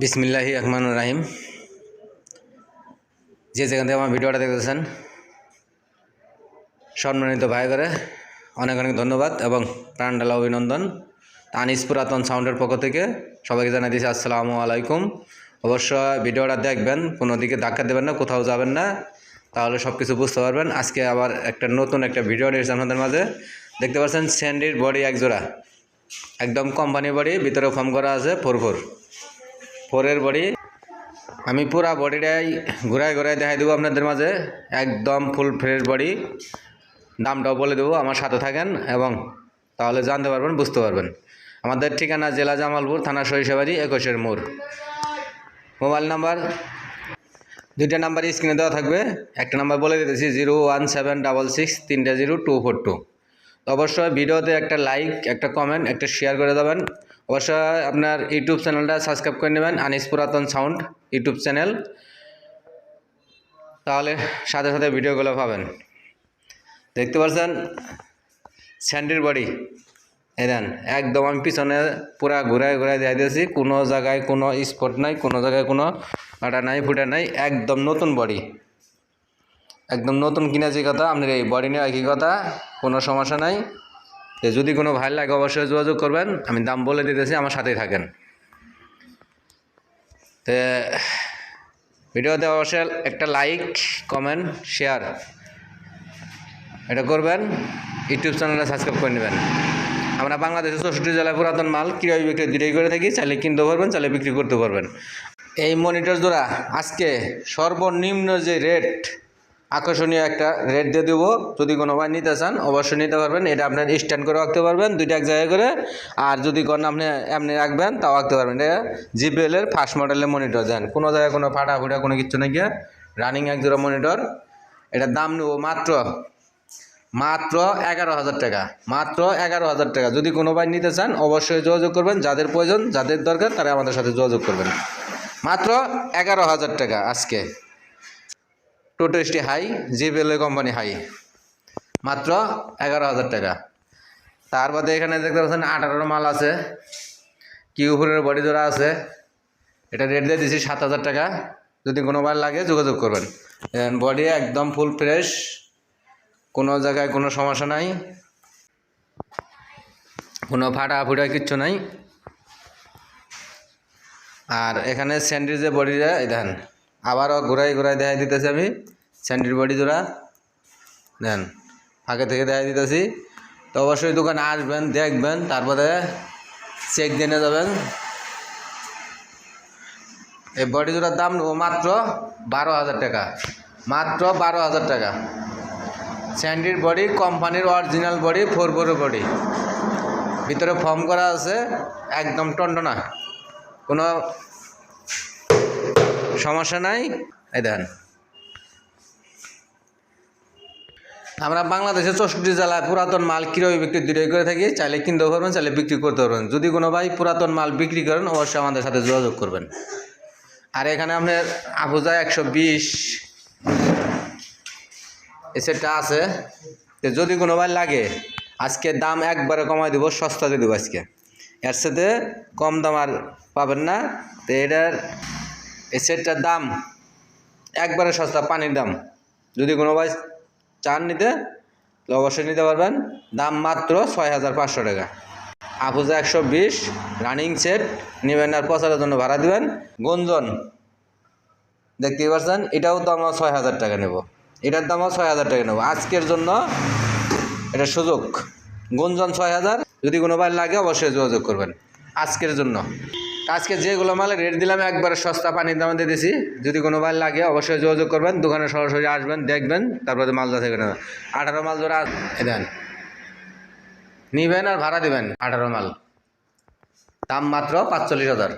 বিসমিল্লাহি রহমানুর রাহিম। যে যেখান থেকে আমার ভিডিওটা দেখতেছেন সম্মানিত ভাই করে অনেক অনেক ধন্যবাদ এবং প্রাণঢালা অভিনন্দন। আনিস পুরাতন সাউন্ডের পক্ষ থেকে সবাইকে জানাই দিচ্ছি আসসালামু আলাইকুম। অবশ্যই ভিডিওটা দেখবেন, কোনো দিকে ধাক্কা দেবেন না, কোথাও যাবেন না, তাহলে সব কিছু বুঝতে পারবেন। আজকে আবার নতুন একটা ভিডিও নিয়েছি আপনাদের মাঝে। দেখতে পাচ্ছেন স্যান্ডির বডি এক জোড়া, একদম কোম্পানি বডি, ভিতরে ফর্ম করা আছে ফোরের বডি। আমি পুরা বডিটাই ঘুরায় দেখাই দেবো আপনাদের মাঝে, একদম ফুল ফ্রেশ বডি। দামটাও বলে দেবো, আমার সাথে থাকেন এবং তাহলে জানতে পারবেন, বুঝতে পারবেন। আমাদের ঠিকানা জেলা জামালপুর, থানা সরিষাবাড়ি, 21 মোড়। মোবাইল নাম্বার দুইটা নাম্বার স্ক্রিনে দেওয়া থাকবে। একটা নাম্বার বলে দিতেছি 01766300242। তো অবশ্যই ভিডিওতে একটা লাইক, একটা কমেন্ট, একটা শেয়ার করে দেবেন। অবশ্যই আপনার ইউটিউব চ্যানেলটা সাবস্ক্রাইব করে নেবেন, আনিস পুরাতন সাউন্ড ইউটিউব চ্যানেল, তাহলে সাথে সাথে ভিডিওগুলো পাবেন। দেখতে পাচ্ছেন স্যান্ডির বডি, এই দেন একদম আমি পিছনে পুরা ঘুরায় দেখা দিয়েছি, কোনো জায়গায় কোনো স্পট নাই, কোনো জায়গায় কোনো কাটা নাই, ফুটা নাই, একদম নতুন বডি, একদম নতুন কিনা যে কথা আপনার এই বডি নিয়ে একই কথা, কোনো সমস্যা নাই। যদি কোনো ভাই লাগে অবশ্যই যোগাযোগ করবেন, আমি দাম বলে দিতেছি, আমার সাথেই থাকেন। তো ভিডিওতে অবশ্যই একটা লাইক, কমেন্ট, শেয়ার এটা করবেন। ইউটিউব চ্যানেলে সাবস্ক্রাইব করে নেবেন। আমরা বাংলাদেশের 64 জেলায় পুরাতন মাল ক্রয় বিক্রয় দুটোই করে থাকি। চাইলে কিনতে পারবেন, চাইলে বিক্রি করতে পারবেন। এই মনিটর জোড়া আজকে সর্বনিম্ন যে রেট, আকর্ষণীয় একটা রেট দিয়ে দেবো। যদি কোনো ভাই নিতে চান অবশ্যই নিতে পারবেন। এটা আপনার স্ট্যান্ড করে রাখতে পারবেন, দুইটা এক জায়গায় করে। আর যদি কোনো আপনি এমনি রাখবেন তাও রাখতে পারবেন। এটা জিবিএলের ফার্স্ট মডেলের মনিটর দেন, কোনো জায়গায় কোনো ফাটা ফুটা কোনো কিছু নেই, গিয়ে রানিং এক জোড়া মনিটর। এটার দাম নেব মাত্র 11,000 টাকা, মাত্র 11,000 টাকা। যদি কোনো ভাই নিতে চান অবশ্যই যোগাযোগ করবেন, যাদের প্রয়োজন, যাদের দরকার তারা আমাদের সাথে যোগাযোগ করবেন। মাত্র 11,000 টাকা আজকে। টোটোস্টি হাই, জিবিএল কোম্পানি হাই, মাত্র 11,000 টাকা। তার বাদে এখানে দেখতে পাচ্ছেন 18 মাল আছে, কিউপুরের বডি জোড়া আছে। এটা রেট দিয়ে দিচ্ছি 7,000 টাকা। যদি কোনো বার লাগে যোগাযোগ করবেন। বডি একদম ফুল ফ্রেশ, কোনো জায়গায় কোনো সমস্যা নাই, কোনো ফাটা ফুটা কিচ্ছু নাই। আর এখানে স্যান্ডির যে বডিটা, এই দেখেন আবারও ঘুরাই দেখাই দিতেছি আমি। স্যান্ডির বডি জোড়া দেন, আগে থেকে দেখাই দিতেছি। তো অবশ্যই দোকানে আসবেন, দেখবেন, তারপরে চেক দিয়ে নিয়ে যাবেন। এই বডি জোড়ার দাম মাত্র 12,000 টাকা, মাত্র 12,000 টাকা। স্যান্ডির বডি, কোম্পানির অরিজিনাল বডি, 4 বডি, ভিতরে ফর্ম করা আছে, একদম টনটনা, কোনো সমস্যা নাই। এই দেখেন আমরা বাংলাদেশের 64 জেলায় পুরাতন মাল ক্রয় বিক্রি দুটোই করে থাকি। চাইলে কিনতে পারবেন, চাইলে বিক্রি করতে পারবেন। যদি কোনো ভাই পুরাতন মাল বিক্রি করেন অবশ্যই আমাদের সাথে যোগাযোগ করবেন। আর এখানে আপনার আফুজা 120 এই সেটটা আছে। যদি কোনো ভাই লাগে আজকে দাম একবারে কমাই দেবো, সস্তা দিয়ে দেবো আজকে, এর সাথে কম দাম আর পাবেন না। তো এটার এই সেটটার দাম একবারে সস্তা, পানির দাম। যদি কোনো ভাই চান নিতে তো অবশ্যই নিতে পারবেন। দাম মাত্র 6,500 টাকা। আফুজা 120 রানিং সেট নেবেন আর প্রচারের জন্য ভাড়া দেবেন। গঞ্জন দেখতেই পাচ্ছেন, এটাও তো আমরা 6,000 টাকা নেব, এটার দামও 6,000 টাকা নেব আজকের জন্য। এটা সুযোগ, গুঞ্জন 6,000। যদি কোনো ভাই লাগে অবশ্যই যোগাযোগ করবেন আজকের জন্য। আজকে যেগুলো মালের রেট দিলাম একবারে সস্তা, পানির দামে দিয়ে দিছি। যদি কোনো ভাই লাগে অবশ্যই যোগাযোগ করবেন, দোকানে সরাসরি আসবেন, দেখবেন, তারপরে মাল যাচাই করে নেবেন। 18 মাল জোড়া দেন, নিবেন আর ভাড়া দেবেন। 18 মাল, দাম মাত্র 45,000।